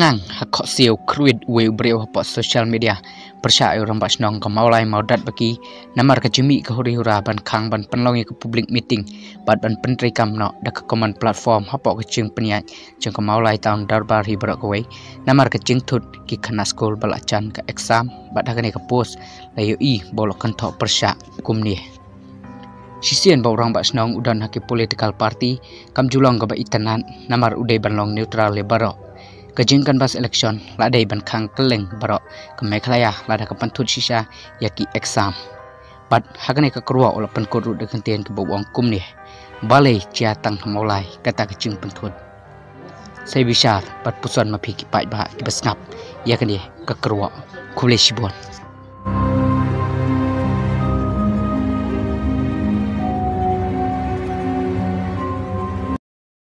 Tangang hak siu kruid we breu po social media percaya orang basnong ke maulai maudat bagi namar ke jemi ke huri-hura ban khang ban penlongi ke public meeting bat ban pentri kam no dak common platform hapo ke jing peniat jeng ke maulai tahun darbar hi berak we namar ke jing thut ki khana school balacan ke exam bat dak ne ke post layu i bolok kentok persya kumni Sisian orang basnong udan haki political party kam julong ke ba itanan namar udai banlong neutral le barok kejingkan bas election ladai ban khang keleng barok ke Meghalaya lada ke pantut sisa yaki exam bat hagane ke kerua ola penkoru de kentian ke bawang kumni balai ciatang mulai kata kecing pantut saya bisar bat pusan mapi ki pai ba ki besngap yakani ke kerua kule sibon